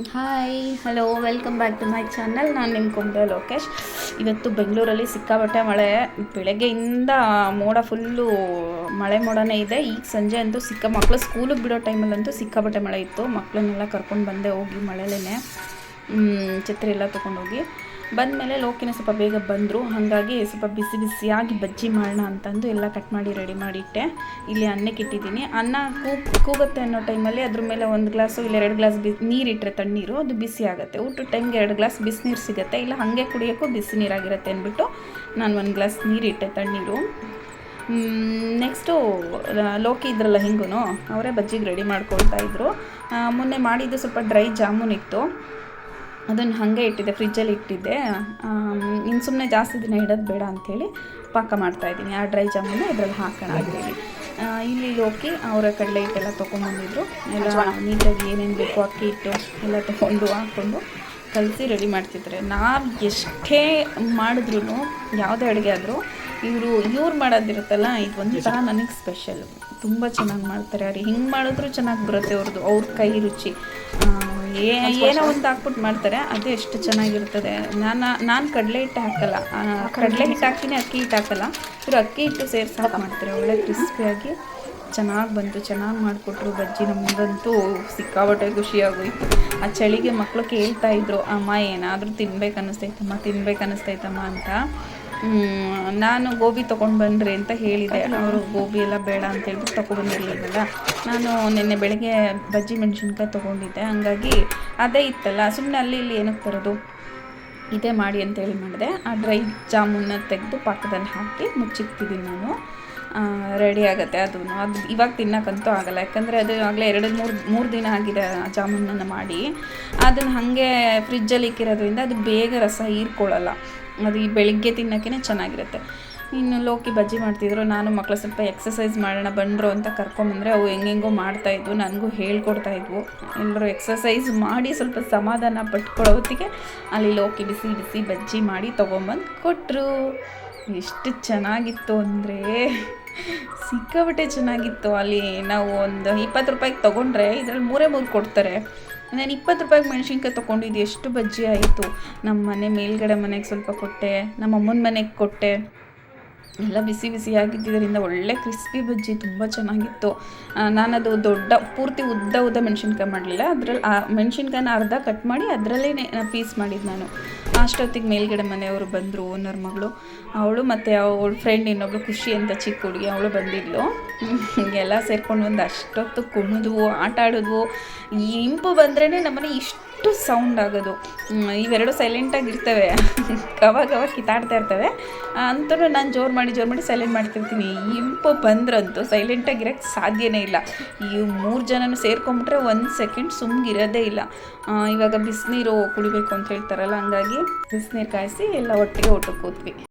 Hi hello welcome back to my channel. ನಾನು ನಿಮ್ಮ ಕುಂಬ್ಳೆ ಲೋಕೇಶ್. ಇವತ್ತು ಬೆಂಗಳೂರಲ್ಲಿ ಸಿಕ್ಕಾಪಟ್ಟೆ ಮಳೆ. ಬೆಳಗ್ಗೆಯಿಂದ ಮೋಡ ಫುಲ್ಲು ಮಳೆ ಮೋಡನೇ ಇದೆ. ಈಗ ಸಂಜೆ ಅಂತೂ ಮಕ್ಕಳು ಸ್ಕೂಲಿಗೆ ಬಿಡೋ ಟೈಮಲ್ಲಂತೂ ಸಿಕ್ಕಾಪಟ್ಟೆ ಮಳೆ ಇತ್ತು. ಮಕ್ಕಳನ್ನೆಲ್ಲ ಕರ್ಕೊಂಡು ಬಂದೆ ಹೋಗಿ ಮಳೆಲೇ ಛತ್ರಿ ಎಲ್ಲ ತೊಗೊಂಡೋಗಿ ಬಂದಮೇಲೆ ಲೋಕಿನ ಸ್ವಲ್ಪ ಬೇಗ ಬಂದರು. ಹಾಗಾಗಿ ಸ್ವಲ್ಪ ಬಿಸಿ ಬಿಸಿಯಾಗಿ ಬಜ್ಜಿ ಮಾಡೋಣ ಅಂತಂದು ಎಲ್ಲ ಕಟ್ ಮಾಡಿ ರೆಡಿ ಮಾಡಿಟ್ಟೆ. ಇಲ್ಲಿ ಅನ್ನಕ್ಕೆ ಇಟ್ಟಿದ್ದೀನಿ. ಅನ್ನ ಕೂಗುತ್ತೆ ಅನ್ನೋ ಟೈಮಲ್ಲಿ ಅದ್ರ ಮೇಲೆ 1 ಗ್ಲಾಸು ಇಲ್ಲ 2 ಗ್ಲಾಸ್ ನೀರಿಟ್ಟರೆ ತಣ್ಣೀರು ಅದು ಬಿಸಿ ಆಗುತ್ತೆ. ಊಟದ ಟೈಮ್ಗೆ 2 ಗ್ಲಾಸ್ ಬಿಸಿನೀರು ಸಿಗುತ್ತೆ, ಇಲ್ಲ ಹಾಗೆ ಕುಡಿಯೋಕ್ಕೂ ಬಿಸಿ ನೀರಾಗಿರುತ್ತೆ ಅಂದ್ಬಿಟ್ಟು ನಾನು 1 ಗ್ಲಾಸ್ ನೀರಿಟ್ಟೆ ತಣ್ಣೀರು. ನೆಕ್ಸ್ಟು ಲೋಕಿ ಇದ್ರಲ್ಲ ಹಿಂಗೂ ಅವರೇ ಬಜ್ಜಿಗೆ ರೆಡಿ ಮಾಡ್ಕೊಳ್ತಾ ಇದ್ರು. ಮೊನ್ನೆ ಮಾಡಿದ್ದು ಸ್ವಲ್ಪ ಡ್ರೈ ಜಾಮೂನ್ ಇತ್ತು, ಅದನ್ನು ಹಾಗೆ ಇಟ್ಟಿದ್ದೆ, ಫ್ರಿಜ್ಜಲ್ಲಿ ಇಟ್ಟಿದ್ದೆ. ಇನ್ನು ಸುಮ್ಮನೆ ಜಾಸ್ತಿ ದಿನ ಇಡೋದು ಬೇಡ ಅಂಥೇಳಿ ಪಾಕ ಮಾಡ್ತಾಯಿದ್ದೀನಿ. ಆ ಡ್ರೈ ಜಾಮೂನು ಇದರಲ್ಲಿ ಹಾಕೋಣ ಅಂಥೇಳಿ. ಇಲ್ಲಿ ಲೋಕಿ ಅವರ ಕಡಲೆ ಹಿಟ್ಟೆಲ್ಲ ತೊಗೊಂಬಂದಿದ್ರು. ಎಲ್ಲ ನೀಟಾಗಿ ಏನೇನು ಬೇಕು ಅಕ್ಕಿ ಹಿಟ್ಟು ಎಲ್ಲ ತೊಗೊಂಡು ಹಾಕ್ಕೊಂಡು ಕಲಸಿ ರೆಡಿ ಮಾಡ್ತಿದ್ದಾರೆ. ನಾವು ಎಷ್ಟೇ ಮಾಡಿದ್ರೂ ಯಾವುದೇ ಅಡುಗೆ ಆದರೂ ಇವ್ರು ಮಾಡೋದಿರುತ್ತಲ್ಲ, ಇದು ಒಂಥರ ನನಗೆ ಸ್ಪೆಷಲ್ಲು. ತುಂಬ ಚೆನ್ನಾಗಿ ಮಾಡ್ತಾರೆ. ಅವ್ರು ಹಿಂಗೆ ಮಾಡಿದ್ರು ಚೆನ್ನಾಗಿ ಬರುತ್ತೆ. ಅವ್ರ ಕೈ ರುಚಿ ಏನೋ ಒಂದು ಹಾಕ್ಬಿಟ್ಟು ಮಾಡ್ತಾರೆ, ಅದು ಎಷ್ಟು ಚೆನ್ನಾಗಿರ್ತದೆ. ನಾನು ಕಡಲೆ ಹಿಟ್ಟು ಹಾಕಲ್ಲ, ಕಡಲೆ ಹಿಟ್ಟು ಹಾಕ್ತೀನಿ, ಅಕ್ಕಿ ಹಿಟ್ಟು ಹಾಕಲ್ಲ. ಇವರು ಅಕ್ಕಿ ಹಿಟ್ಟು ಸೇರಿಸಿ ಮಾಡ್ತಾರೆ. ಒಳ್ಳೆ ಕ್ರಿಸ್ಪಿಯಾಗಿ ಚೆನ್ನಾಗಿ ಬಂತು, ಚೆನ್ನಾಗಿ ಮಾಡಿಕೊಟ್ರು ಬಜ್ಜಿ. ನಮಗಂತೂ ಸಿಕ್ಕಾಬಟ್ಟೆ ಖುಷಿಯಾಗೋಯ್ತು. ಆ ಚಳಿಗೆ ಮಕ್ಕಳು ಕೇಳ್ತಾಯಿದ್ರು, ಅಮ್ಮ ಏನಾದರೂ ತಿನ್ಬೇಕು ಅನ್ನಿಸ್ತೈತಮ್ಮ ಅಂತ. ನಾನು ಗೋಬಿ ತೊಗೊಂಡು ಬನ್ನಿರಿ ಅಂತ ಹೇಳಿದೆ. ಅವರು ಗೋಬಿ ಎಲ್ಲ ಬೇಡ ಅಂತ ಹೇಳ್ಬಿಟ್ಟು ತೊಗೊಬಂದಿರಲಿಲ್ಲ. ನಾನು ನಿನ್ನೆ ಬೆಳಗ್ಗೆ ಬಜ್ಜಿ ಮೆಣಸಿನ್ಕಾಯಿ ತೊಗೊಂಡಿದ್ದೆ, ಹಂಗಾಗಿ ಅದೇ ಇತ್ತಲ್ಲ, ಸುಮ್ಮನೆ ಅಲ್ಲಿ ಇಲ್ಲಿ ಏನಕ್ಕೆ ತರೋದು, ಇದೇ ಮಾಡಿ ಅಂತೇಳಿ ಮಾಡಿದೆ. ಆ ಡ್ರೈ ಜಾಮೂನ್ನ ತೆಗೆದು ಪಾಕದಲ್ಲಿ ಹಾಕಿ ಮುಚ್ಚಿಕ್ತಿದ್ದೀನಿ ನಾನು. ರೆಡಿ ಆಗುತ್ತೆ. ಅದು ಇವಾಗ ತಿನ್ನೋಕ್ಕಂತೂ ಆಗೋಲ್ಲ, ಯಾಕಂದರೆ ಅದು ಆಗಲೇ 2-3 ದಿನ ಆಗಿದೆ ಆ ಜಾಮೂನನ್ನು ಮಾಡಿ. ಅದನ್ನು ಹಾಗೆ ಫ್ರಿಜ್ಜಲ್ಲಿ ಇಕ್ಕಿರೋದ್ರಿಂದ ಅದು ಬೇಗ ರಸ ಹೀರ್ಕೊಳ್ಳಲ್ಲ. ಅದು ಈ ಬೆಳಿಗ್ಗೆ ತಿನ್ನೋಕ್ಕೇ ಚೆನ್ನಾಗಿರುತ್ತೆ. ಇನ್ನು ಲೋಕಿ ಬಜ್ಜಿ ಮಾಡ್ತಿದ್ರು. ನಾನು ಮಕ್ಕಳು ಸ್ವಲ್ಪ ಎಕ್ಸಸೈಸ್ ಮಾಡೋಣ ಬನ್ನಿರು ಅಂತ ಕರ್ಕೊಂಬಂದರೆ ಅವು ಹೆಂಗೆಂಗೋ ಮಾಡ್ತಾಯಿದ್ವು, ನನಗೂ ಹೇಳ್ಕೊಡ್ತಾಯಿದ್ವು. ಎಲ್ಲರೂ ಎಕ್ಸಸೈಸ್ ಮಾಡಿ ಸ್ವಲ್ಪ ಸಮಾಧಾನ ಪಟ್ಕೊಳ್ಳೋ ಹೊತ್ತಿಗೆ ಅಲ್ಲಿ ಲೋಕಿ ಬಿಸಿ ಬಿಸಿ ಬಜ್ಜಿ ಮಾಡಿ ತೊಗೊಂಬಂದು ಕೊಟ್ಟರು. ಎಷ್ಟು ಚೆನ್ನಾಗಿತ್ತು ಅಂದರೆ ಸಿಕ್ಕಾಪಟ್ಟೆ ಚೆನ್ನಾಗಿತ್ತು. ಅಲ್ಲಿ ನಾವು ಒಂದು 20 ರೂಪಾಯಿಗೆ ತೊಗೊಂಡ್ರೆ ಇದರಲ್ಲಿ 3 ಕೊಡ್ತಾರೆ. ನಾನು 20 ರೂಪಾಯಿಗೆ ಮೆಣಸಿನ್ಕಾಯಿ ತೊಗೊಂಡಿದ್ದು ಎಷ್ಟು ಬಜ್ಜಿ ಆಯಿತು. ನಮ್ಮ ಮನೆ ಮೇಲ್ಗಡೆ ಮನೆಗೆ ಸ್ವಲ್ಪ ಕೊಟ್ಟೆ, ನಮ್ಮ ಅಮ್ಮನ ಮನೆಗೆ ಕೊಟ್ಟೆ. ಎಲ್ಲ ಬಿಸಿ ಬಿಸಿಯಾಗಿದ್ದರಿಂದ ಒಳ್ಳೆ ಕ್ರಿಸ್ಪಿ ಬಜ್ಜಿ ತುಂಬ ಚೆನ್ನಾಗಿತ್ತು. ನಾನದು ಪೂರ್ತಿ ಉದ್ದ ಮೆಣಸಿನ್ಕಾಯಿ ಮಾಡಲಿಲ್ಲ. ಅದರಲ್ಲಿ ಆ ಮೆಣಸಿನ್ಕಾಯಿನ ಅರ್ಧ ಕಟ್ ಮಾಡಿ ಅದರಲ್ಲೇ ಪೀಸ್ ಮಾಡಿದ್ದು ನಾನು. ಅಷ್ಟೊತ್ತಿಗೆ ಮೇಲ್ಗಡೆ ಮನೆಯವರು ಬಂದರು, ಓನರ್ ಮಗಳು, ಅವಳು ಮತ್ತು ಅವಳ ಫ್ರೆಂಡ್ ಇನ್ನೊಬ್ಳು ಖುಷಿ ಅಂತ ಚಿಕ್ಕ ಹುಡುಗಿ, ಅವಳು ಬಂದಿದ್ಲು. ಎಲ್ಲ ಸೇರ್ಕೊಂಡು ಒಂದು ಅಷ್ಟೊತ್ತು ಕುಣಿದ್ವು, ಆಟ ಆಡಿದ್ವು. ಇಂಪು ಬಂದ್ರೇ ನಮ್ಮನೆ ಇಷ್ಟು ಸೌಂಡ್ ಆಗೋದು. ಇವೆರಡು ಸೈಲೆಂಟಾಗಿರ್ತವೆ, ಗವ ಕಿತ್ತಾಡ್ತಾ ಇರ್ತವೆ. ಅಂತೂ ನಾನು ಜೋರು ಮಾಡಿ ಸೈಲೆಂಟ್ ಮಾಡ್ತಿರ್ತೀನಿ. ಇಂಪು ಬಂದ್ರಂತೂ ಸೈಲೆಂಟಾಗಿರೋಕ್ಕೆ ಸಾಧ್ಯನೇ ಇಲ್ಲ. ಈ 3 ಜನನೂ ಸೇರ್ಕೊಂಬಿಟ್ರೆ 1 ಸೆಕೆಂಡ್ ಸುಮ್ಮಗಿರೋದೇ ಇಲ್ಲ. ಇವಾಗ ಬಿಸಿನೀರು ಕುಡಿಬೇಕು ಅಂತ ಹೇಳ್ತಾರಲ್ಲ, ಹಂಗಾಗಿ ಬಿಸಿನೀರು ಕಾಯಿಸಿ ಎಲ್ಲ ಒಟ್ಟಿಗೆ ಊಟಕ್ಕೆ ಕೂತ್ವಿ.